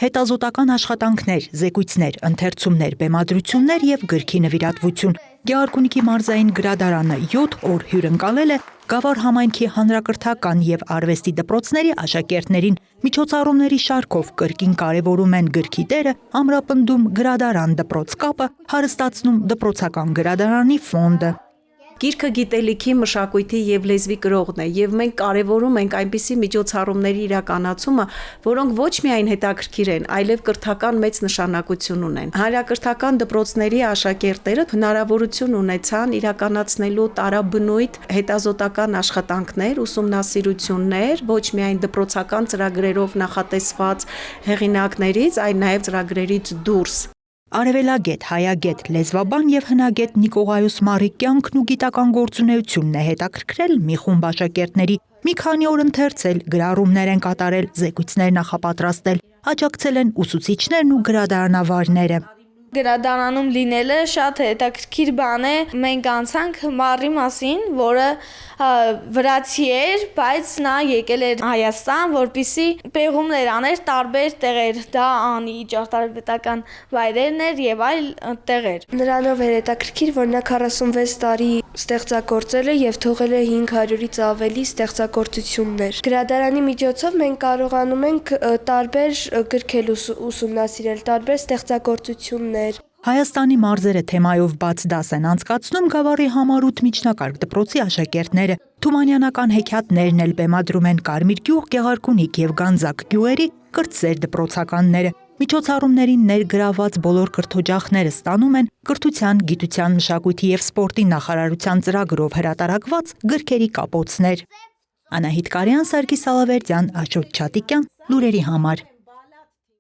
հետազոտական աշխատանքներ, զեկույցներ, ընթերցումներ, բեմադրություններ և գրքի նվիրատվություն։ Գեղարքունիքի մարզային գրադարանը 7 օր հյուրընկալել է Գավառ համայնքի հանրակրթական և արվեստի դպրոցների աշակերտներին։ Միջոցառումների շարքով կրկին կարևորում են գրքի դերը, ամրապնդում գրադարան-դպրոց կապը, հարստացնում դպրոցական գրադարանի ֆոնդը։ Գիրքը գիտելիքի, մշակույթի և լեզվի կրողն է, և մենք կարևորում ենք այնպիսի միջոցառումների իրականացումը, որոնք ոչ միայն հետաքրքիր են, այլև կրթական մեծ նշանակություն ունեն։ Հանրակրթական դպրոցների աշակերտները հնարավորություն ունեցան իրականացնելու տարաբնույթ հետազոտական աշխատանքներ, ուսումնասիրություններ, ոչ միայն դպրոցական ծրագրերով նախատեսված հեղինակներից, այլ նաև ծրագրերից դուրս։ Արևելագետ, հայագետ, լեզվաբան և հնագետ Նիկողայոս Մարի կյանքն ու գիտական գործունեությունն է հետաքրքրել մի խումբ աշակերտների։ Մի քանի օր ընթերցել, գրառումներ են կատարել, զեկույցներ նախապատրաստել, աջակցել են ուսուցիչներն ու գրադարանավարները։ Գրադարանում լինելը շատ հետաքրքիր բան է։ Մենք անցանք Մարի մասին, որը վրացի էր, բայց նա եկել էր Հայաստան, որպեսզի պեղումներ աներ տարբեր տեղեր, դա անի ճարտարապետական վայրերն էր եւ այլ տեղեր։ Նրանով էր հետաքրքիր, որ նա 46 տարի ստեղծագործել է եւ թողել է 500-ից ավելի ստեղծագործություններ։ Գրադարանի միջոցով մենք կարողանում ենք տարբեր գրքեր ուսումնասիրել, տարբեր ստեղծագործություններ։ Հայաստանի մարզերը թեմայով բաց դաս են անցկացնում Գավառի համար 8 միջնակարգ դպրոցի աշակերտները։ Թումանյանական հեքիաթներն էլ բեմադրում են Կարմիր գյուղ, Գեղարքունիք և Գանձակ գյուղերի կրտսեր դպրոցականները։ Միջոցառումներին ներգրաված բոլոր կրթօջախները ստանում են Կրթության, գիտության, մշակույթի և սպորտի նախարարության ծրագրով հրատարակված գրքերի կապոցներ։ Անահիտ Կարյան, Սարգիս Ալավերդյան, Աշոտ Չատիկյան, լուրերի համար։